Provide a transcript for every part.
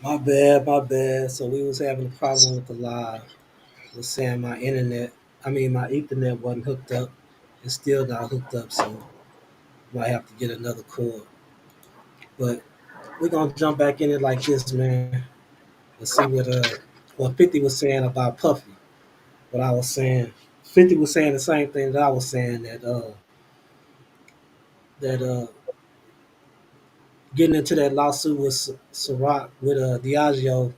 My bad, my bad. So we was having a problem with the live. Was saying my internet, my Ethernet wasn't hooked up. It's still not hooked up, so might have to get another cord. But we're gonna jump back in it like this, man. Let's see what 50 was saying about Puffy. What I was saying. 50 was saying the same thing that I was saying that getting into that lawsuit with Ciroc with Diageo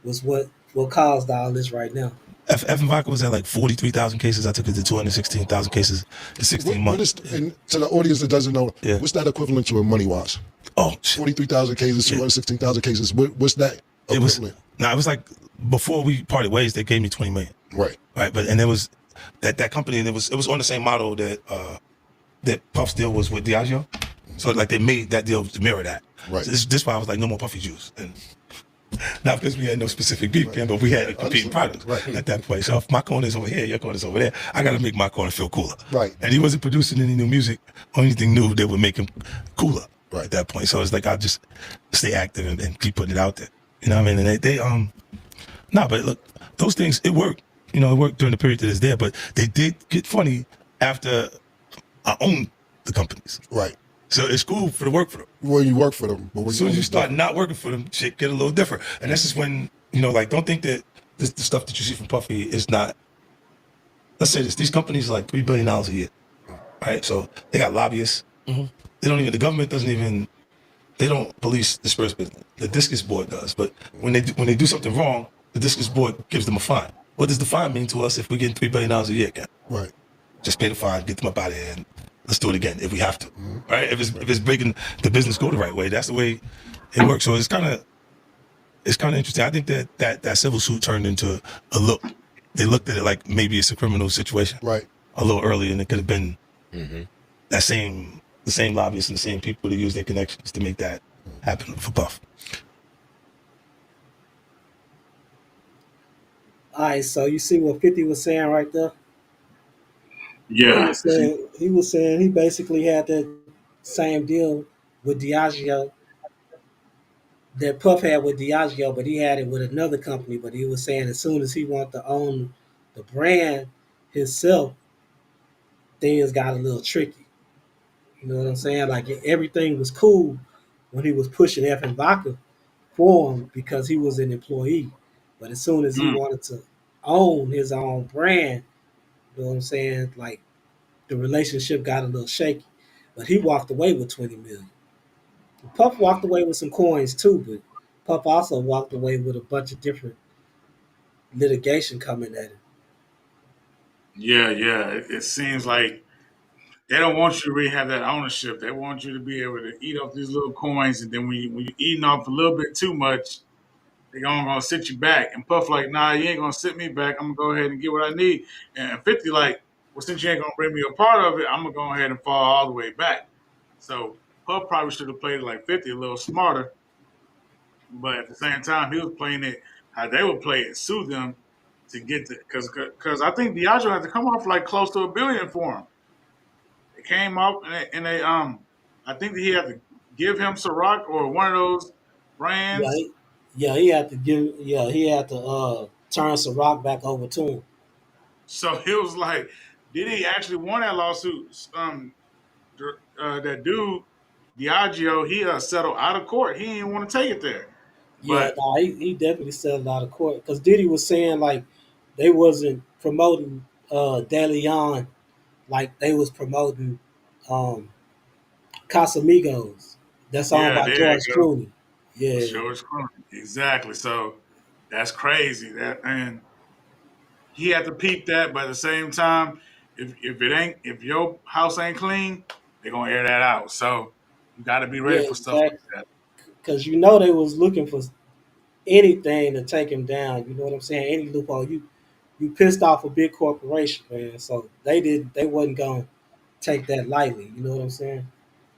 was what caused all this right now. Evan Vodka was at like 43,000 cases. I took it to 216,000 cases in 16 What is, months. and to the audience that doesn't know, Yeah. what's that equivalent to in money wise? Oh, shit. 43,000 cases, 216,000 cases. What's that It was, equivalent? it was like before we parted ways, they gave me 20 million. Right. Right. But, and it was that company, and it was on the same model that Puff's deal was with Diageo. So like they made that deal to mirror that. Right. So this why I was like, no more Puffy juice. And not because we had no specific beef, but we had competing products at that point. So if my corner is over here, your corner is over there, I got to make my corner feel cooler. Right. And he wasn't producing any new music or anything new that would make him cooler at that point. So it's like I'll just stay active and keep putting it out there. You know what I mean? And but look, those things, it worked. You know, it worked during the period that it's there, but they did get funny after I owned the companies. Right. So it's cool for to work for them. When you work for them. But when As soon as you start not working for them, shit get a little different. And this is when, like, don't think that the stuff that you see from Puffy is not, let's say this, these companies are like $3 billion a year, right? So they got lobbyists. Mm-hmm. The government they don't police the Spurs business. The Discus Board does. But when they do something wrong, the Discus Board gives them a fine. What does the fine mean to us if we're getting $3 billion a year again? Right. Just pay the fine, get them up out of here, and let's do it again if we have to, right? If it's breaking the business go the right way, that's the way it works. So it's kind of interesting. I think that civil suit turned into a look. They looked at it like maybe it's a criminal situation, right? A little early, and it could have been the same lobbyists and the same people that use their connections to make that happen for Puff. All right, so you see what 50 was saying right there? Yeah. He was saying he basically had that same deal with Diageo that Puff had with Diageo, but he had it with another company. But he was saying as soon as he wanted to own the brand himself, things got a little tricky. You know what I'm saying? Like everything was cool when he was pushing F and Vodka for him because he was an employee. But as soon as he wanted to own his own brand, you know what I'm saying? Like the relationship got a little shaky. But he walked away with 20 million. Puff walked away with some coins too, but Puff also walked away with a bunch of different litigation coming at him. Yeah, yeah. It seems like they don't want you to really have that ownership. They want you to be able to eat off these little coins, and then when you're eating off a little bit too much, they're gonna sit you back. And Puff like, nah, you ain't gonna sit me back. I'm gonna go ahead and get what I need. And 50 like, well, since you ain't gonna bring me a part of it, I'm gonna go ahead and fall all the way back. So Puff probably should have played it like 50 a little smarter, but at the same time, he was playing it how they would play it, sue them to get the because I think Diageo had to come off like close to $1 billion for him. It came up and they I think that he had to give him Ciroc or one of those Yeah, brands. he had to turn Ciroc back over to him. So it was like, did he actually won that lawsuit? That dude Diageo, he settled out of court. He didn't want to take it there, Yeah, but no, he definitely settled out of court because Diddy was saying like they wasn't promoting De Leon like they was promoting um, Casamigos. That's owned yeah, by there George you go. Clooney. Yeah, George Clooney, exactly. So that's crazy. That and he had to peep that, but at the same time, if your house ain't clean, they're gonna air that out. So you got to be ready yeah, for stuff like exactly. that. Because you know they was looking for anything to take him down. You know what I'm saying? Any loophole. You pissed off a big corporation, man. So they wasn't gonna take that lightly. You know what I'm saying?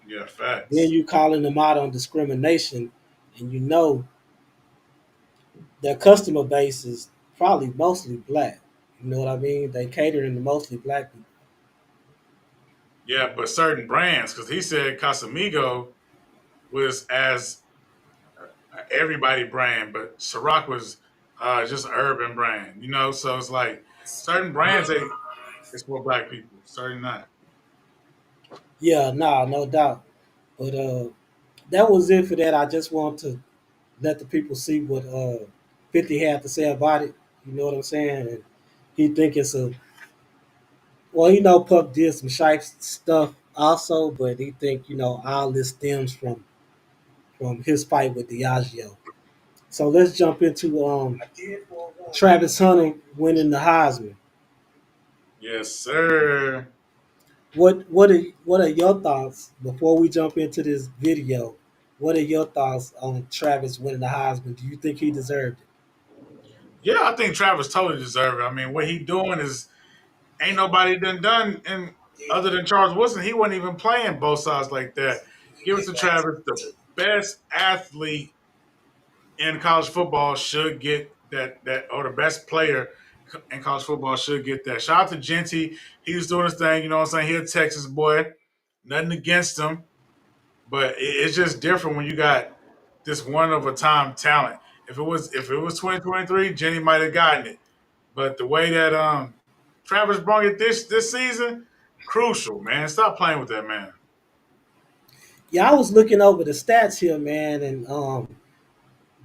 Yeah, Then facts. you calling them out on discrimination, and you know their customer base is probably mostly black. You know what I mean? They catering to mostly black people. Yeah, but certain brands, because he said Casamigo was everybody brand, but Ciroc was just an urban brand, you know. So it's like certain brands they it's for black people, certain not. Yeah, nah, no doubt. But that was it for that. I just want to let the people see what 50 had to say about it. You know what I'm saying? And he think it's a well, Puff did some shite stuff also, but he think all this stems from his fight with Diageo. So let's jump into Travis Hunter winning the Heisman. Yes, sir. What are your thoughts before we jump into this video? What are your thoughts on Travis winning the Heisman? Do you think he deserved it? Yeah, I think Travis totally deserved it. I mean, what he doing is ain't nobody done and other than Charles Woodson, he wasn't even playing both sides like that. Give it to Travis, the best athlete in college football should get that or the best player in college football should get that. Shout out to Genty. He was doing his thing, you know what I'm saying? He a Texas boy. Nothing against him. But it's just different when you got this one of a time talent. If it was 2023, Jenny might have gotten it. But the way that Travis brought it this season, crucial, man. Stop playing with that man. Yeah, I was looking over the stats here, man, and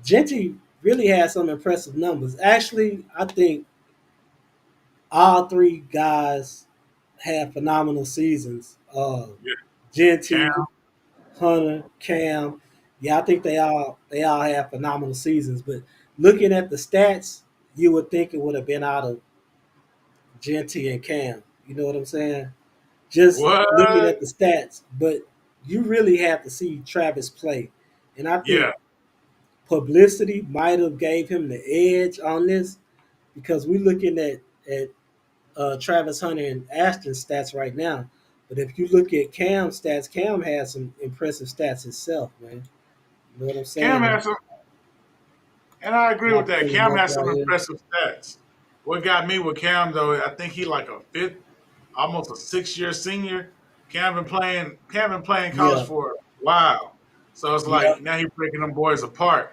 Genty really had some impressive numbers. Actually, I think all three guys had phenomenal seasons. Yeah, Cam. Genty, Hunter, Cam. Yeah, I think they all have phenomenal seasons. But looking at the stats, you would think it would have been out of Genty and Cam. You know what I'm saying? Just looking What? at the stats, but you really have to see Travis play, and I think Yeah. publicity might have gave him the edge on this because we're looking at Travis Hunter and Ashton's stats right now. But if you look at Cam's stats, Cam has some impressive stats himself, man. You know what I'm Cam saying? has some and I agree And with I'll that. pull him Cam up has some right here. impressive stats. What got me with Cam though, I think he like a fifth, almost a 6 year senior. Cam been playing college Yeah, for a while. So it's yeah, like now he's breaking them boys apart.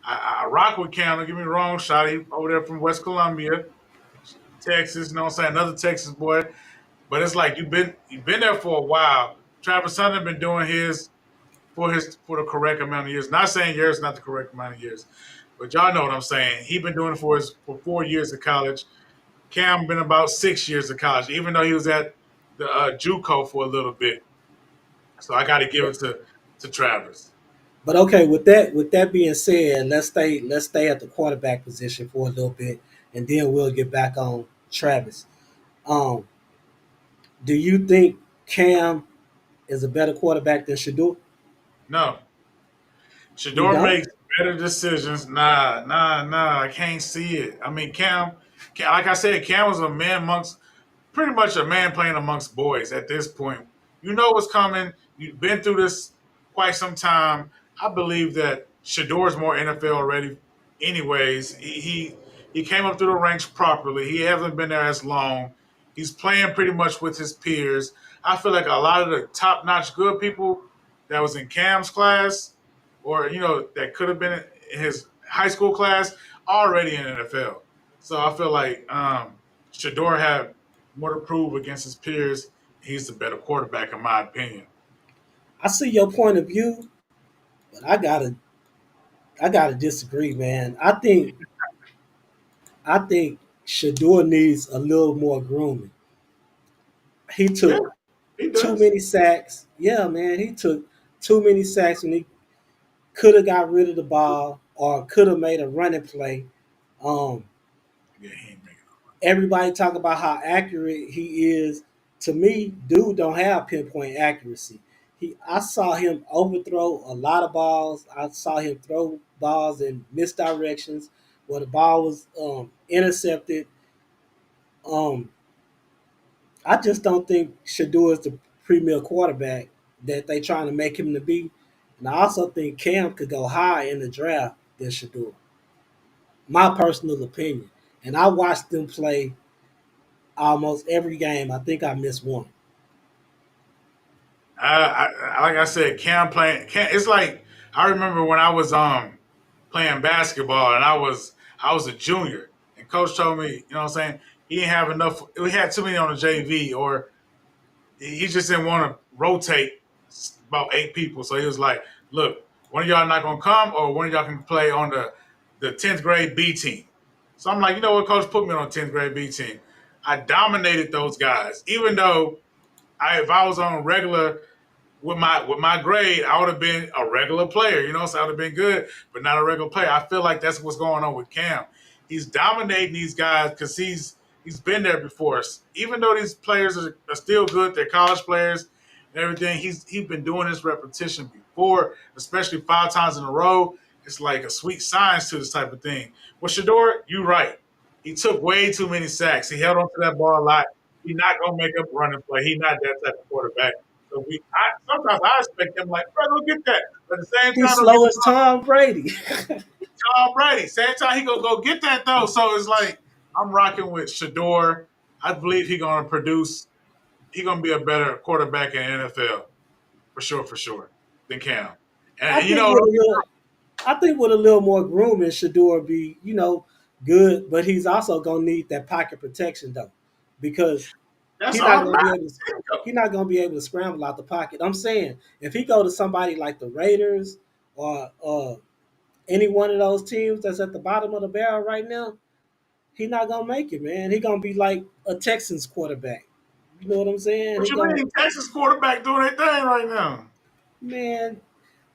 I rock with Cam, don't get me wrong, Shotty over there from West Columbia, Texas, you know what I'm saying? Another Texas boy. But it's like you've been there for a while. Travis Hunter been doing his for the correct amount of years. Not saying years not the correct amount of years, but y'all know what I'm saying. He been doing it for 4 years of college. Cam been about 6 years of college, even though he was at the JUCO for a little bit. So I got to give but it to Travis. but okay. With that being said, let's stay at the quarterback position for a little bit, and then we'll get back on Travis. Um, do you think Cam is a better quarterback than Shador? No, You Shador don't? makes better decisions. Nah. I can't see it. I mean, like I said, Cam was a man amongst pretty much a man playing amongst boys at this point. You know what's coming. You've been through this quite some time. I believe that Shador's more NFL ready. Anyways, he came up through the ranks properly. He hasn't been there as long. He's playing pretty much with his peers. I feel like a lot of the top notch good people that was in Cam's class, or that could have been in his high school class, already in the NFL. So I feel like Shador had more to prove against his peers. He's the better quarterback, in my opinion. I see your point of view, but I gotta disagree, man. I think Shador needs a little more grooming. He Yeah, took he too does. many sacks. Yeah, man, he took too many sacks when he could have got rid of the ball or could have made a running play. Um, Yeah, he ain't making Everybody talk about how accurate he is. To me, dude don't have pinpoint accuracy. I saw him overthrow a lot of balls. I saw him throw balls in misdirections where the ball was intercepted. Um, I just don't think Shador is the premier quarterback that they trying to make him to be. And I also think Cam could go higher in the draft than Shador. My personal opinion. And I watched them play almost every game. I think I missed one. like I said, Cam playing. Cam, it's like I remember when I was playing basketball, and I was a junior, and coach told me, you know what I'm saying, he didn't have enough. We had too many on the JV, or he just didn't want to rotate about 8 people. So he was like, "Look, one of y'all not gonna come, or one of y'all can play on the 10th grade B team." So I'm like, you know what, coach, put me on 10th grade B team. I dominated those guys, even though if I was on regular with my grade, I would have been a regular player. You know, so I would have been good, but not a regular player. I feel like that's what's going on with Cam. He's dominating these guys because he's been there before. Even though these players are still good, they're college players and everything. He's been doing this repetition before, especially 5 times in a row. It's like a sweet science to this type of thing. Well, Shador, you're right. He took way too many sacks. He held on to that ball a lot. He's not gonna make up a running play. He's not that type of quarterback. So sometimes I expect him like, bro, go get that. But at the same He's time, don't get slow as Tom Brady. Tom Brady. Same time he gonna go get that though. So it's like I'm rocking with Shador. I believe he's gonna produce. He's gonna be a better quarterback in the NFL for sure than Cam. I And you think know, with a little, I think with a little more grooming, Shador be, good, but he's also gonna need that pocket protection though, because that's he's not gonna be automatic. able to he's not gonna be able to scramble out the pocket. I'm saying if he go to somebody like the Raiders or any one of those teams that's at the bottom of the barrel right now, he's not gonna make it, man. He gonna be like a Texans quarterback. You know what I'm saying? What He you gonna mean? Texas quarterback doing their thing right now. man,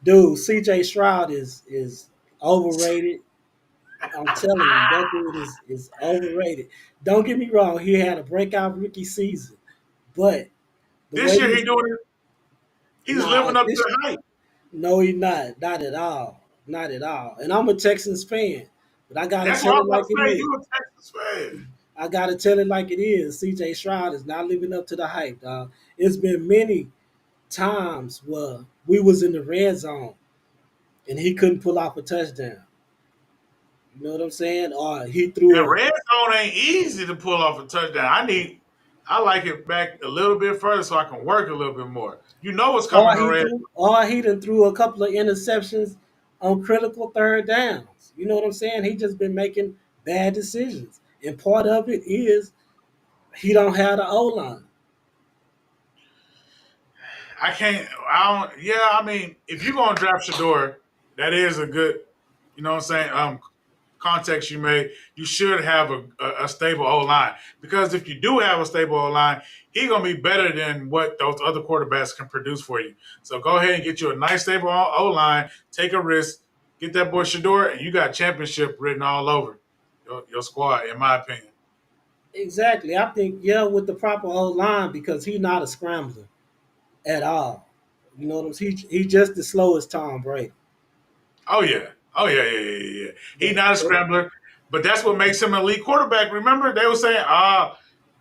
dude. C.J. Stroud is overrated. I'm telling you, that dude is overrated. Don't get me wrong; he had a breakout rookie season, but the This way year he he's doing it. He's nah, living up to this the hype. no, he's not at all, not at all. And I'm a Texans fan, but I gotta That's what tell I'm it about like to it say. is. You a Texas fan? I gotta tell it like it is. C.J. Stroud is not living up to the hype, dog. It's been many times where we was in the red zone and he couldn't pull off a touchdown. You know what I'm saying? Or he And threw a red zone ain't easy to pull off a touchdown. I like it back a little bit further so I can work a little bit more. You know what's coming to red. or he done threw a couple of interceptions on critical third downs. You know what I'm saying? He just been making bad decisions. And part of it is he don't have the O line. I can't. I don't. Yeah, I mean, if you're gonna draft Shador, that is a good. You know what I'm saying? Context you made. You should have a stable O line because if you do have a stable O line, he's gonna be better than what those other quarterbacks can produce for you. So go ahead and get you a nice stable O line. Take a risk. Get that boy Shador, and you got championship written all over your squad. In my opinion. Exactly. I think, with the proper O line because he's not a scrambler at all. You know what I'm saying? He just as slow as Tom Brady. Oh yeah. Oh yeah. He's But, not a but scrambler, but that's what makes him an elite quarterback. Remember, they were saying,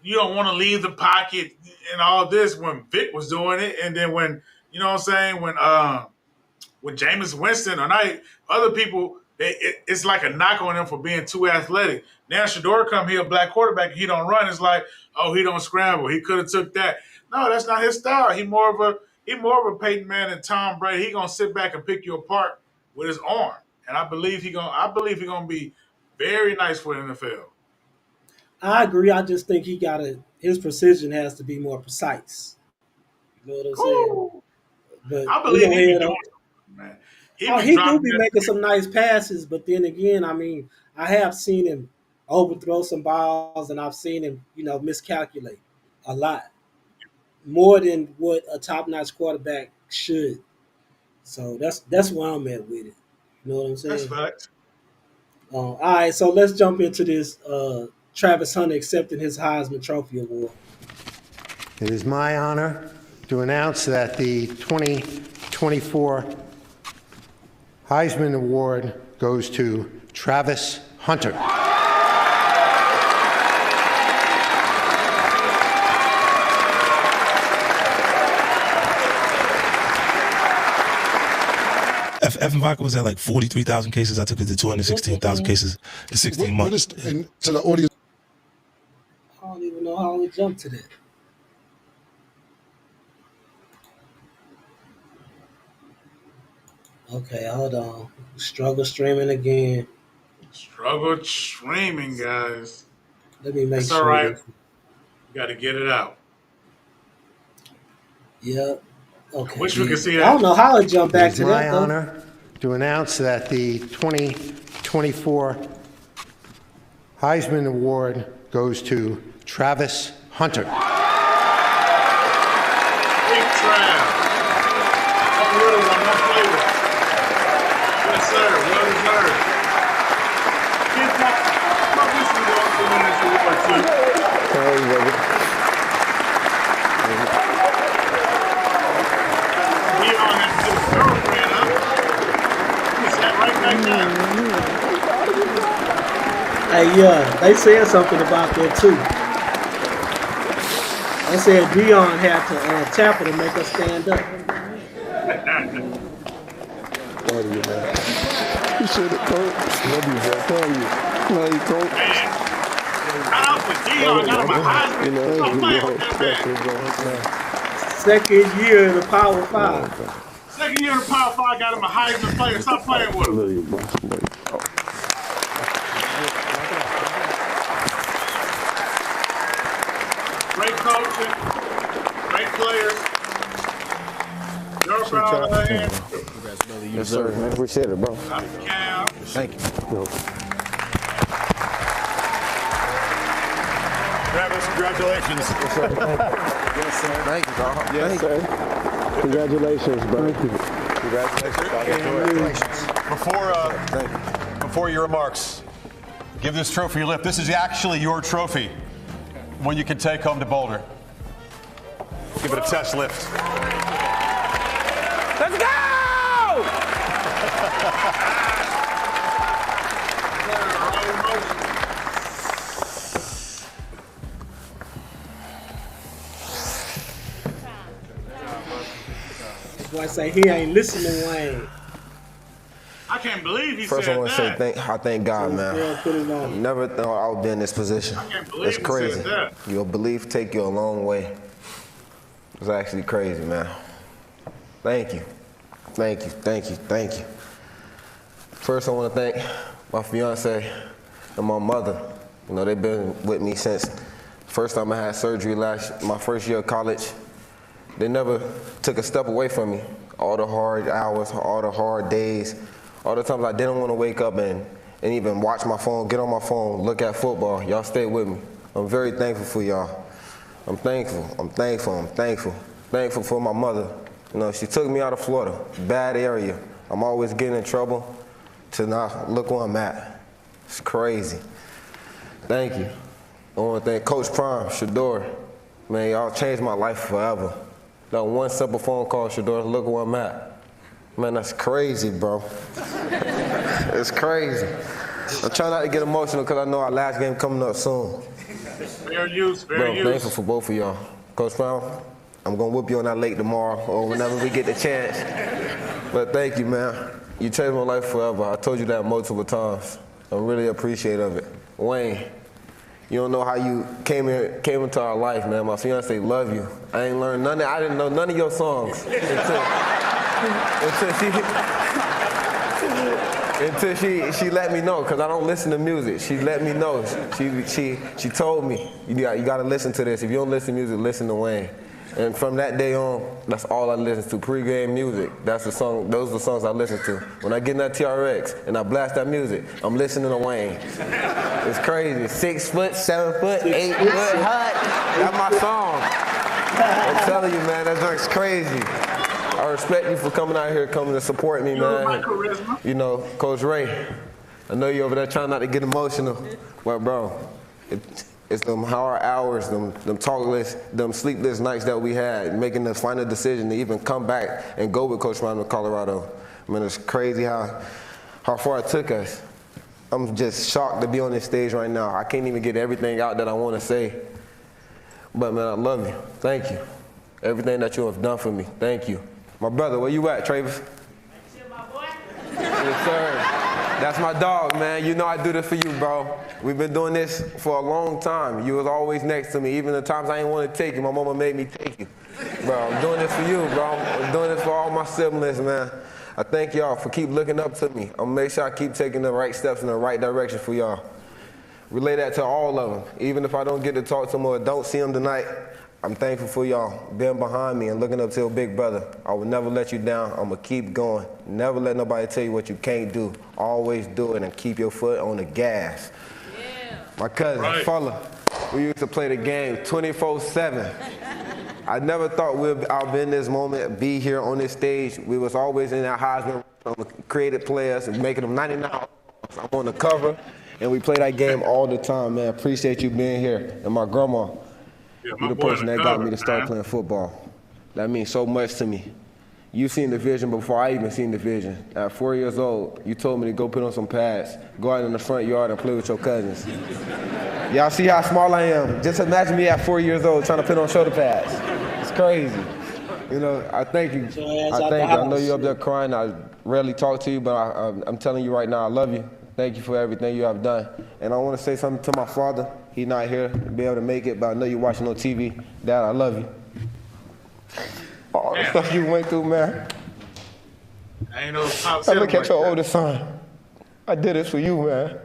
you don't want to leave the pocket and all this when Vic was doing it, and then when you know what I'm saying when Jameis Winston or not other people, it's like a knock on him for being too athletic. Now Shador come here, a black quarterback, he don't run. It's like, oh, he don't scramble. He could have took that. No, that's not his style. He more of a Peyton Manning, Tom Brady. He gonna sit back and pick you apart with his arm. And I believe he gonna be very nice for the NFL. I agree. I just think his precision has to be more precise. You know what I'm saying? Cool. But I we're believe gonna he be head doing on. something, man. He Oh, be he do dropping be that. making some nice passes, but then again, I mean, I have seen him overthrow some balls, and I've seen him, miscalculate a lot more than what a top-notch quarterback should. So that's where I'm at with it. You know what I'm That's saying? facts. All right, so let's jump into this. Travis Hunter accepting his Heisman Trophy award. It is my honor to announce that the 2024 Heisman Award goes to Travis Hunter. Evan Vodka was at like 43,000 cases. I took it to 216,000 cases in 16 What months. is, and to the audience, I don't even know how we jumped to that. Okay, hold on. Struggle streaming again. Struggle streaming, guys. Let me make It's all sure right. this. You got to get it out. Yep. I Okay. wish we could see I don't that. know how to jump It back is to my that though. honor to announce that the 2024 Heisman Award goes to Travis Hunter. Big Trav. One little one, no flavor. Yes, sir. Well deserved. Kid Pop, what we should go to win this award, too. He on his girlfriend, huh? He sat right back there. Hey, yeah, they said something about that too. They said Dion had to tap her to make her stand up. You should have told. Love you, bro. Tell you. Love you, coach. Man, shout out to Dion. Got him a Heisman. You know, Stop playing with that man. Second year in the Power Five. Second year in the Power 5 got him a Heisman player. Stop playing with him. Love you, bro. Love you. Great coaching. Great players. Girlfriend on the other hand. Yes, sir. Man, appreciate it, bro. Dr. Cal. Thank you. Travis, congratulations. Yes, sir. Thank you, dog. Yes, sir. Congratulations, bro. Thank you. Congratulations. Before your remarks, give this trophy a lift. This is actually your trophy. One you can take home to Boulder. Give it a test lift. Let's go! Boy say he ain't listening, Wayne. I can't believe he First, said I want to that. say I thank God, Girl, man. put it on. Never thought I would be in this position. I can't believe It's he crazy. said that. Your belief take you a long way. It's actually crazy, man. Thank you. Thank you. Thank you. Thank you. First, I want to thank my fiance and my mother. You know, they've been with me since the first time I had surgery my first year of college. They never took a step away from me. All the hard hours, all the hard days, all the times I didn't want to wake up and even watch my phone, get on my phone, look at football. Y'all stayed with me. I'm very thankful for y'all. I'm thankful. I'm thankful. I'm thankful. Thankful for my mother. You know, she took me out of Florida, bad area. I'm always getting in trouble. To now look where I'm at. It's crazy. Thank you. I want to thank Coach Prime, Shador. Man, y'all changed my life forever. That one simple phone call, Shador, look where I'm at. Man, that's crazy, bro. It's crazy. I'm trying not to get emotional because I know our last game coming up soon. Fair use, fair Bro, use. thankful for both of y'all. Coach Brown, I'm going to whoop you on that lake tomorrow or whenever we get the chance. But thank you, man. You changed my life forever. I told you that multiple times. I'm really appreciative of it. Wayne, you don't know how you came into our life, man. My fiance love you. I ain't learned none. I didn't know none of your songs until she let me know, because I don't listen to music. She let me know. She told me, you got to listen to this. If you don't listen to music, listen to Wayne. And from that day on, that's all I listen to. Pre-game music. That's the song. Those are the songs I listen to. When I get in that TRX and I blast that music, I'm listening to Wayne. It's crazy. 6 foot, 7 foot, 8 foot hut. That's my song. I'm telling you, man, that's crazy. I respect you for coming out here, coming to support me, man. My charisma. You know, Coach Ray, I know you over there trying not to get emotional, but bro, it's them hard hours, them talkless, them sleepless nights that we had, making the final decision to even come back and go with Coach Ryan to Colorado. I mean, it's crazy how far it took us. I'm just shocked to be on this stage right now. I can't even get everything out that I want to say. But man, I love you. Thank you. Everything that you have done for me, thank you. My brother, where you at, Travis? Yes, sir. That's my dog, man. You know I do this for you, bro. We've been doing this for a long time. You was always next to me. Even the times I didn't want to take you, my mama made me take you. Bro, I'm doing this for you, bro. I'm doing this for all my siblings, man. I thank y'all for keep looking up to me. I'm gonna make sure I keep taking the right steps in the right direction for y'all. Relay that to all of them. Even if I don't get to talk to them or don't see them tonight, I'm thankful for y'all being behind me and looking up to a big brother. I will never let you down. I'm gonna keep going. Never let nobody tell you what you can't do. Always do it and keep your foot on the gas. Yeah. My cousin, Fuller, we used to play the game 24/7. I never thought I'd be in this moment, be here on this stage. We was always in that Heisman, creative players and making them 99. I'm on the cover, and we play that game all the time, man. Appreciate you being here. And my grandma, you're the person that got me to start playing football. That means so much to me. You seen the vision before I even seen the vision. At 4 years old, you told me to go put on some pads, go out in the front yard and play with your cousins. Y'all see how small I am? Just imagine me at 4 years old trying to put on shoulder pads. It's crazy. You know, I thank you. I thank you. I know you're up there crying. I rarely talk to you, but I'm telling you right now, I love you. Thank you for everything you have done. And I want to say something to my father. He's not here to be able to make it, but I know you're watching on TV. Dad, I love you. All the stuff you went through, man. Ain't no top I look at your oldest son. I did this for you, man.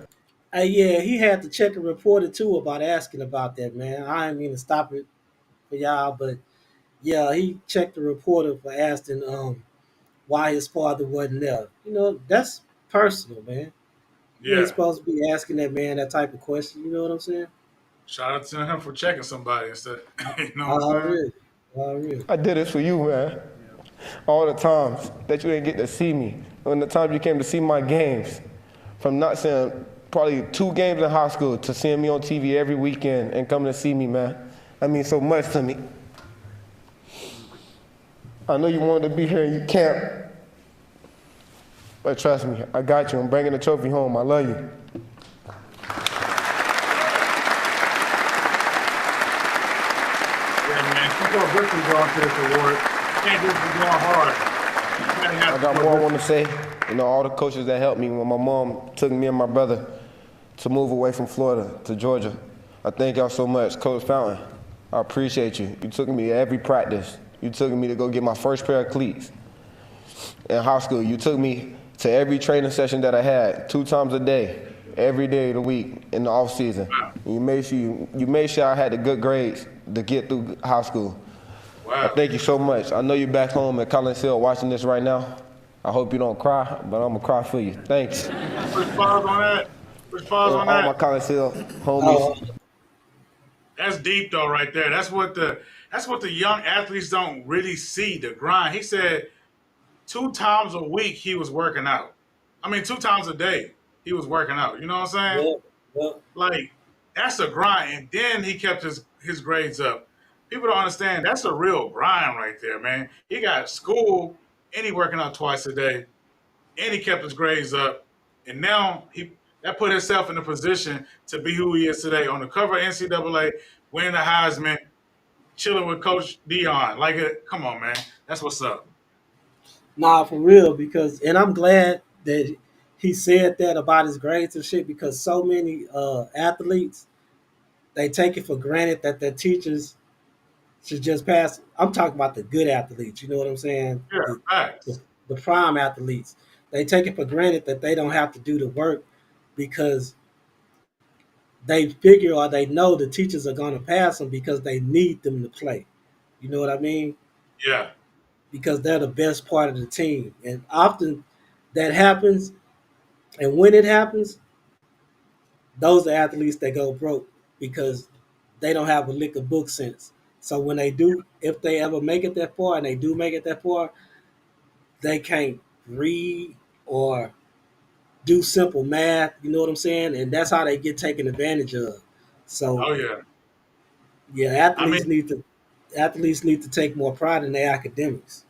Yeah, he had to check a reporter too about asking about that, man. I didn't mean to stop it for y'all, but yeah, he checked the reporter for asking why his father wasn't there. You know, that's personal, man. You ain't supposed to be asking that man that type of question. You know what I'm saying? Shout out to him for checking somebody instead. You know what I'm saying? Really. I did this for you, man. All the times that you didn't get to see me, when the times you came to see my games, from not seeing probably 2 games in high school to seeing me on TV every weekend and coming to see me, man. That means so much to me. I know you wanted to be here and you can't, but trust me, I got you. I'm bringing the trophy home. I love you. Brooklyn going to this award. Can't just be going hard. I got more I want to say. You know, all the coaches that helped me when my mom took me and my brother to move away from Florida to Georgia. I thank y'all so much. Coach Fountain, I appreciate you. You took me to every practice. You took me to go get my first pair of cleats. In high school, you took me to every training session that I had 2 times a day, every day of the week in the off season. You made sure I had the good grades to get through high school. Wow. Thank you so much. I know you're back home at Collins Hill watching this right now. I hope you don't cry, but I'm going to cry for you. Thanks. Push pause on that. Push pause on that. All my Collins Hill homies. That's deep though, right there. That's what the young athletes don't really see, the grind. He said 2 times a week he was working out. I mean, 2 times a day he was working out. You know what I'm saying? Yeah. Like, that's a grind. And then he kept his grades up. People don't understand. That's a real grind right there, man. He got school and he working out twice a day, and he kept his grades up. And now that put himself in a position to be who he is today, on the cover of NCAA, winning the Heisman, chilling with Coach Dion. Like, come on, man. That's what's up. Nah, for real, and I'm glad that he said that about his grades and shit, because so many athletes, they take it for granted that their teachers should just pass. I'm talking about the good athletes, you know what I'm saying? Yeah, facts. The prime athletes. They take it for granted that they don't have to do the work because they figure or they know the teachers are going to pass them because they need them to play. You know what I mean? Yeah. Because they're the best part of the team. And often that happens, and when it happens, those are athletes that go broke because they don't have a lick of book sense. So when they do, if they ever make it that far, and they do make it that far, they can't read or do simple math, you know what I'm saying? And that's how they get taken advantage of. So, athletes need to take more pride in their academics.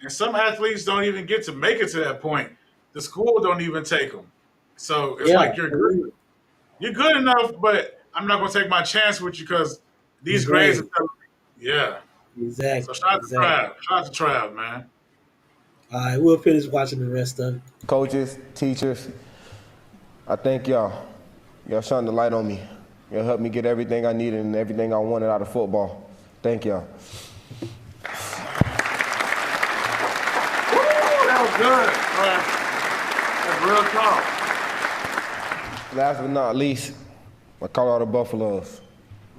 And some athletes don't even get to make it to that point. The school don't even take them. So it's like you're good. You're good enough, but I'm not going to take my chance with you because these grades are telling me. Yeah. Exactly. So shout out to Trav. Shout out to Trav, man. All right, we'll finish watching the rest of it. Coaches, teachers, I thank y'all. Y'all shine the light on me. Y'all helped me get everything I needed and everything I wanted out of football. Thank y'all. That was That's good. That's real talk. Last but not least, my Colorado Buffaloes.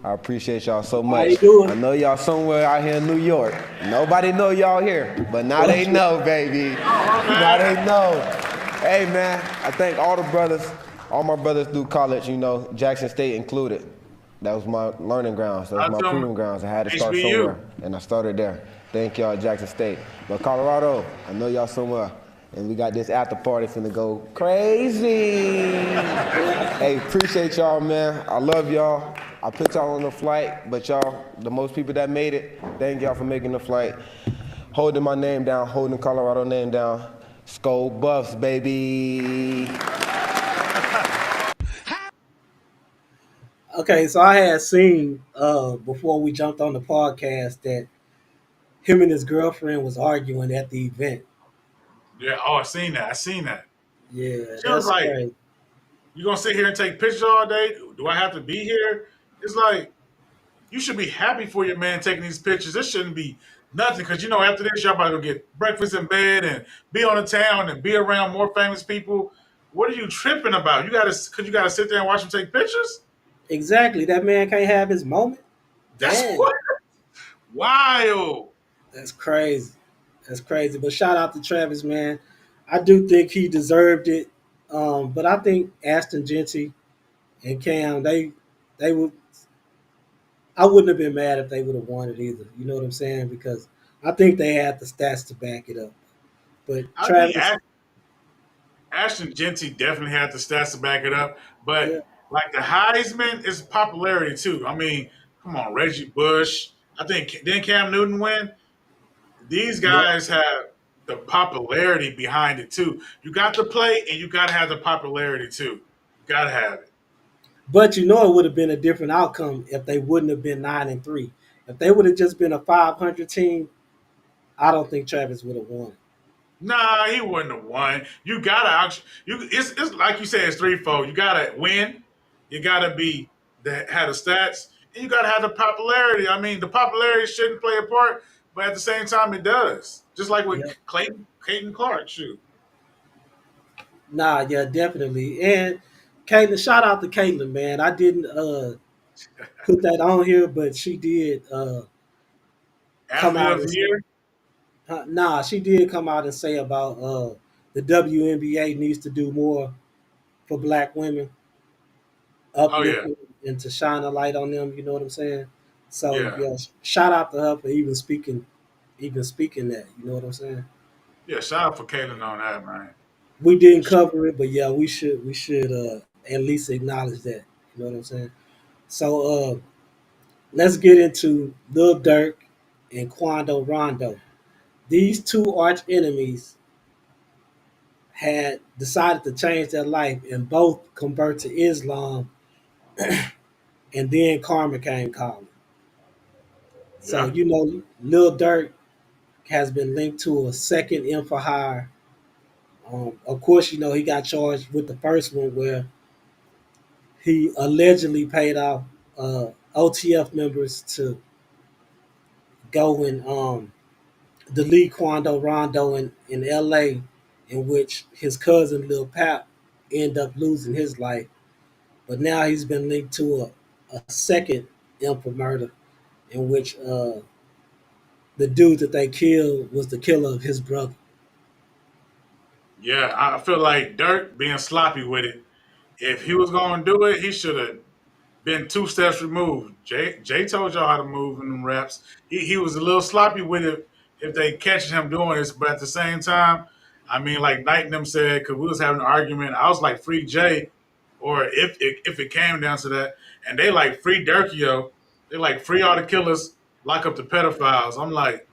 I appreciate y'all so How much. you doing? I know y'all somewhere out here in New York. Nobody know y'all here, but now they know, baby. Now they know. Hey, man, I thank all the brothers, all my brothers through college, you know, Jackson State included. That was my learning grounds. That was my proving grounds. I had to start somewhere, and I started there. Thank y'all, Jackson State. But Colorado, I know y'all somewhere. And we got this after party finna go crazy. Hey, appreciate y'all, man. I love y'all. I put y'all on the flight, but y'all, the most people that made it, thank y'all for making the flight. Holding my name down, holding Colorado name down. Skull Buffs, baby. Okay, so I had seen before we jumped on the podcast that him and his girlfriend was arguing at the event. Yeah. Oh, I seen that. Yeah, She was that's like, crazy. "You gonna sit here and take pictures all day? Do I have to be here?" It's like you should be happy for your man taking these pictures. This shouldn't be nothing because you know after this y'all about to go get breakfast in bed and be on the town and be around more famous people. What are you tripping about? You gotta sit there and watch them take pictures. Exactly. That man can't have his moment. That's Dang, what wild. that's crazy. That's crazy. But shout out to Travis, man. I do think he deserved it. But I think Ashton Genty and Cam, they would. I wouldn't have been mad if they would have won it either. You know what I'm saying? Because I think they had the stats to back it up. But I think Travis, Ashton Genty definitely had the stats to back it up, yeah, but like the Heisman is popularity too. I mean, come on, Reggie Bush. I think didn't Cam Newton win? These yeah. guys have the popularity behind it too. You got to play and you got to have the popularity too. Got to have it. But you know it would have been a different outcome if they wouldn't have been 9-3. If they would have just been a 500 team, I don't think Travis would have won. Nah, he wouldn't have won. You gotta it's like you said, it's threefold. You gotta win, you gotta be have the stats, and you gotta have the popularity. I mean, the popularity shouldn't play a part, but at the same time it does. Just like with Yeah. Clayton Clark, shoot. Nah, yeah, definitely. And Caitlin, shout out to Caitlin, man. I didn't put that on here, but she did come Athlete out of and the say, year. nah, she did come out and say about the WNBA needs to do more for black women, Oh yeah. uplifting and to shine a light on them. You know what I'm saying? So Yeah. yeah, shout out to her for even speaking that. You know what I'm saying? Yeah, shout out for Caitlin on that, man. We didn't cover it, but yeah, we should at least acknowledge that. You know what I'm saying? So let's get into Lil Durk and Quando Rondo. These two arch enemies had decided to change their life and both convert to Islam, and then karma came calling. So Yeah. you know, Lil Durk has been linked to a second M for hire. Of course, you know he got charged with the first one where he allegedly paid off OTF members to go and delete Quando Rondo in LA, in which his cousin Lil Pap ended up losing his life. But now he's been linked to a second M for murder, in which the dude that they killed was the killer of his brother. Yeah. I feel like Dirk being sloppy with it. If he was gonna do it, he should have been two steps removed. Jay told y'all how to move in them reps. He was a little sloppy with it if they catch him doing this, but at the same time, I mean, like Knight and them said, because we was having an argument, I was like, free Jay, or if it came down to that, and they like free Durkio, they like free all the killers, lock up the pedophiles. I'm like,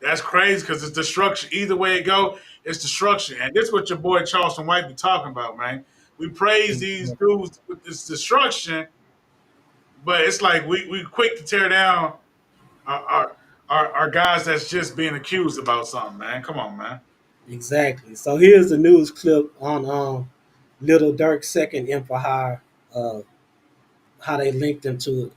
that's crazy because it's destruction. Either way it go, it's destruction. And this is what your boy Charleston White be talking about, man. We praise these dudes with this destruction, but it's like we quick to tear down our, our guys that's just being accused about something, man. Come on, man. Exactly. So here's the news clip on Little Durk's second M for hire, how they linked him to it.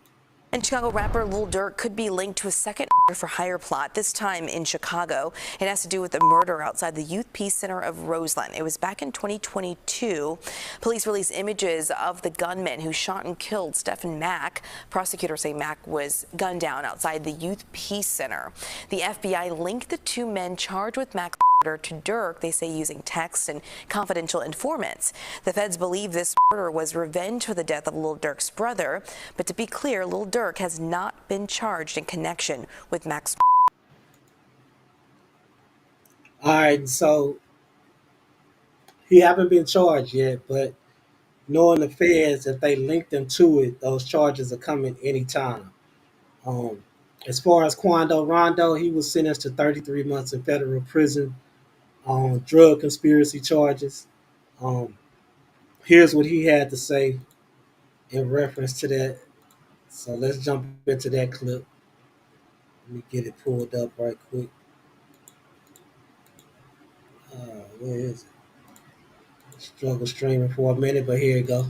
And Chicago rapper Lil Durk could be linked to a second for hire plot, this time in Chicago. It has to do with the murder outside the Youth Peace Center of Roseland. It was back in 2022. Police released images of the gunman who shot and killed Stephen Mack. Prosecutors say Mack was gunned down outside the Youth Peace Center. The FBI linked the two men charged with Mack's murder to Durk, they say, using text and confidential informants. The feds believe this murder was revenge for the death of Lil Durk's brother. But to be clear, Lil Durk has not been charged in connection with Mack's. All right, so he haven't been charged yet, but knowing the feds, if they link them to it, those charges are coming anytime. As far as Quando Rondo, he was sentenced to 33 months in federal prison on drug conspiracy charges. Here's what he had to say in reference to that. So let's jump into that clip. Let me get it pulled up right quick. Where is it? Struggle streaming for a minute, but here you go.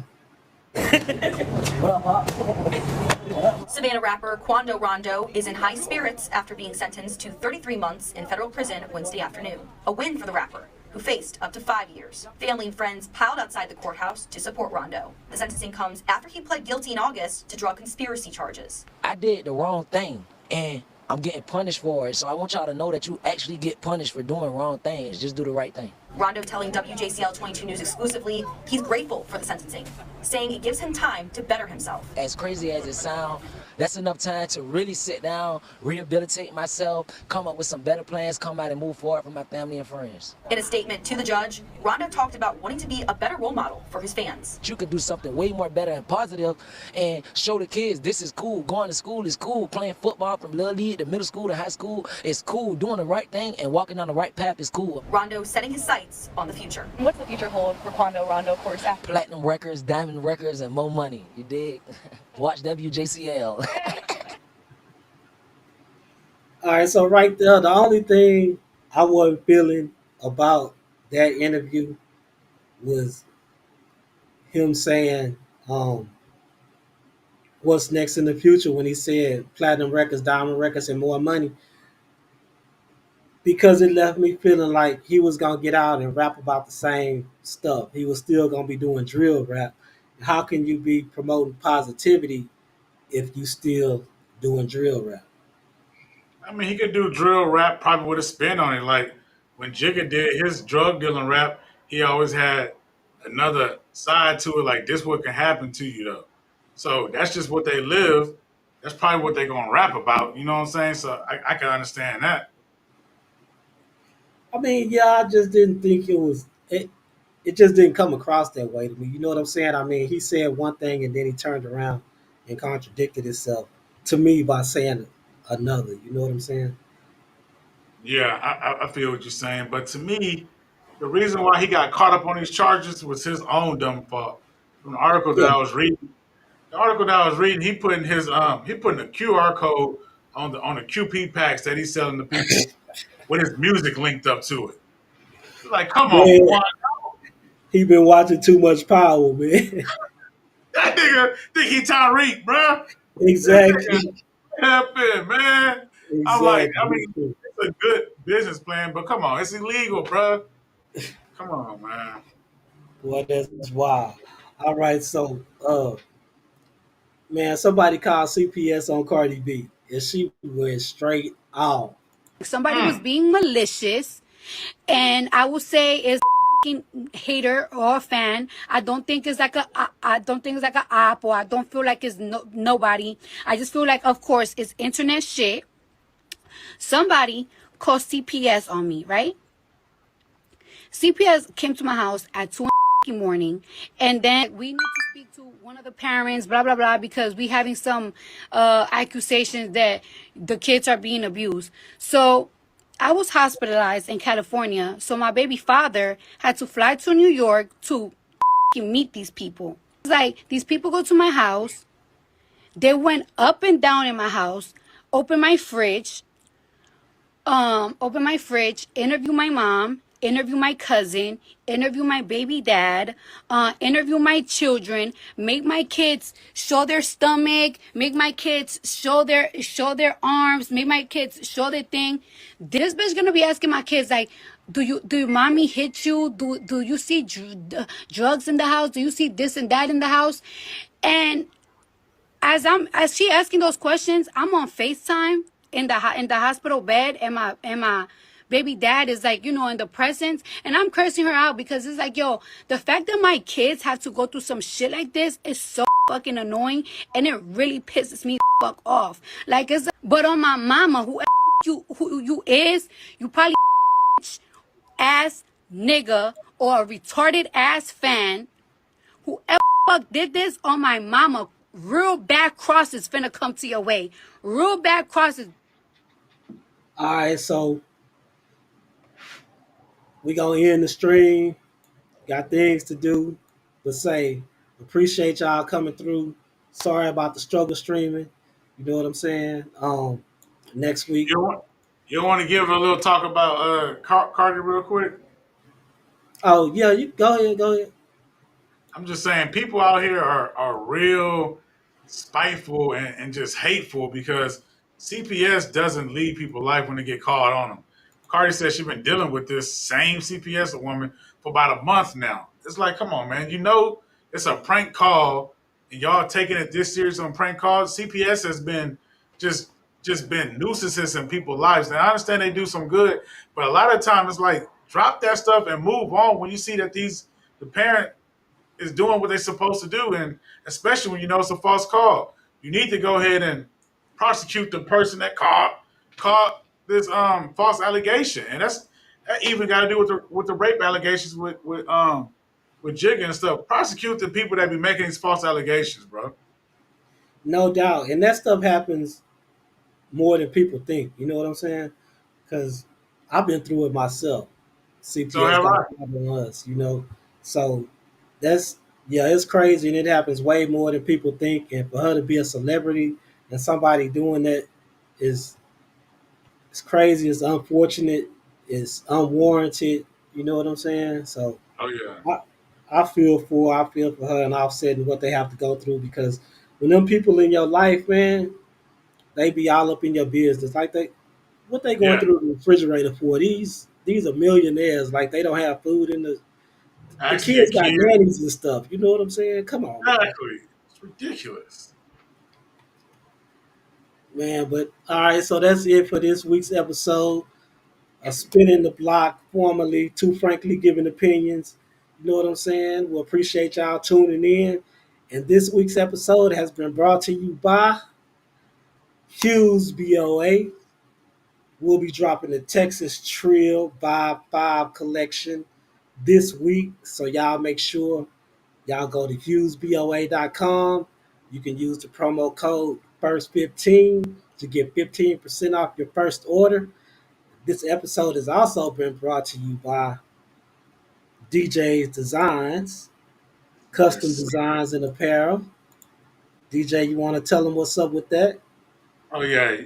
Savannah rapper Quando Rondo is in high spirits after being sentenced to 33 months in federal prison Wednesday afternoon. A win for the rapper, who faced up to 5 years. Family and friends piled outside the courthouse to support Rondo. The sentencing comes after he pled guilty in August to drug conspiracy charges. I did the wrong thing, and I'm getting punished for it. So I want y'all to know that you actually get punished for doing wrong things. Just do the right thing. Rondo telling WJCL 22 News exclusively he's grateful for the sentencing, saying it gives him time to better himself. As crazy as it sounds, that's enough time to really sit down, rehabilitate myself, come up with some better plans, come out and move forward for my family and friends. In a statement to the judge, Rondo talked about wanting to be a better role model for his fans. You could do something way more better and positive and show the kids this is cool. Going to school is cool. Playing football from little league to middle school to high school is cool. Doing the right thing and walking down the right path is cool. Rondo setting his sights on the future. What's the future hold for Quando Rondo, of course? Platinum records, diamond records, and more money. You dig? Watch WJCL. All right, so right there, the only thing I wasn't feeling about that interview was him saying, what's next in the future when he said platinum records, diamond records, and more money. Because it left me feeling like he was going to get out and rap about the same stuff. He was still going to be doing drill rap. How can you be promoting positivity if you still doing drill rap? I mean, he could do drill rap probably with a spin on it. Like when Jigga did his drug dealing rap, he always had another side to it. Like this what can happen to you though. So that's just what they live. That's probably what they're going to rap about. You know what I'm saying? So I can understand that. I mean, yeah, I just didn't think it just didn't come across that way to me. You know what I'm saying? I mean, he said one thing and then he turned around and contradicted himself to me by saying another. You know what I'm saying? Yeah, I feel what you're saying. But to me, the reason why he got caught up on these charges was his own dumb fault. From the article that I was reading, he putting his he putting a QR code on the QP packs that he's selling to people with his music linked up to it. Like, come on, boy. He been watching too much Power, man. That nigga think he Tyreek, bro. Exactly. Happen, man. Exactly. I'm like, I mean, it's a good business plan, but come on, it's illegal, bro. Come on, man. Boy, that's wild. All right, so man, somebody called CPS on Cardi B, and she went straight off. Somebody was being malicious, and I would say is hater or a fan. I don't think it's like I don't think it's like an op, or I don't feel like it's nobody. I just feel like, of course, it's internet shit. Somebody called CPS on me, right? CPS came to my house at 2 in the morning, and then we need to speak to one of the parents, blah blah blah, because we having some accusations that the kids are being abused. So I was hospitalized in California, so my baby father had to fly to New York to meet these people. It's like, these people go to my house, they went up and down in my house, open my fridge, interview my mom, interview my cousin, interview my baby dad, interview my children, make my kids show their stomach, make my kids show their arms, make my kids show their thing. This bitch gonna be asking my kids like, do your mommy hit you? Do you see drugs in the house? Do you see this and that in the house? And as she asking those questions, I'm on FaceTime in the hospital bed, and my baby dad is like, in the presence, and I'm cursing her out because it's like, yo, the fact that my kids have to go through some shit like this is so fucking annoying, and it really pisses me the fuck off. Like, but on my mama, who you is, you probably ass nigga or a retarded ass fan, whoever fuck did this, on my mama, real bad crosses finna come to your way. Real bad crosses. All right, so we gonna end the stream. Got things to do, but say appreciate y'all coming through. Sorry about the struggle streaming. You know what I'm saying? Next week. You don't want to give a little talk about Cardi real quick? Oh yeah, you go ahead. I'm just saying, people out here are real spiteful and just hateful because CPS doesn't lead people life when they get called on them. Cardi said she's been dealing with this same CPS woman for about a month now. It's like, come on, man. It's a prank call, and y'all taking it this serious on prank calls. CPS has been just been nuisances in people's lives. And I understand they do some good, but a lot of times it's like, drop that stuff and move on when you see that the parent is doing what they're supposed to do, and especially when you know it's a false call. You need to go ahead and prosecute the person that called this false allegation, and that even got to do with the rape allegations with Jigga and stuff. Prosecute the people that be making these false allegations, bro. No doubt, and that stuff happens more than people think. You know what I'm saying? Because I've been through it myself. CPS got on us, So it's crazy, and it happens way more than people think. And for her to be a celebrity and somebody doing that it's crazy. It's unfortunate. It's unwarranted. You know what I'm saying? So, I feel for her and Offset and what they have to go through, because when them people in your life, man, they be all up in your business. Like what they going through the refrigerator for? These are millionaires. Like, they don't have food in the kids got nannies and stuff. You know what I'm saying? Come on. Exactly. It's ridiculous. Man, but all right, so that's it for this week's episode of Spinning the Block, formerly Too Frankly Giving Opinions. You know what I'm saying? We appreciate y'all tuning in. And this week's episode has been brought to you by Hughes BOA. We'll be dropping the Texas Trill Vibe 5 collection this week. So y'all make sure y'all go to HughesBOA.com. You can use the promo code FIRST15 to get 15% off your first order. This episode has also been brought to you by DJ's Designs, custom designs and apparel. DJ, you want to tell them what's up with that? Oh yeah.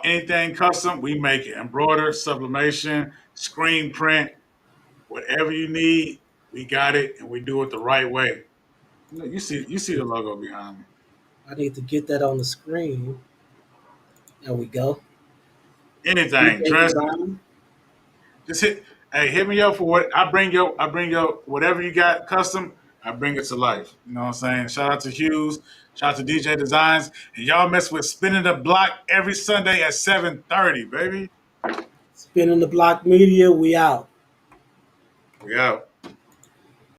Anything custom, we make it. Embroider, sublimation, screen print, whatever you need, we got it, and we do it the right way. You see the logo behind me. I need to get that on the screen. There we go. Anything, dress. Just hit me up for what I bring your whatever you got custom. I bring it to life. You know what I'm saying? Shout out to Hughes. Shout out to DJ Designs. And y'all mess with Spinning the Block every Sunday at 7:30, baby. Spinning the Block Media, we out. We out.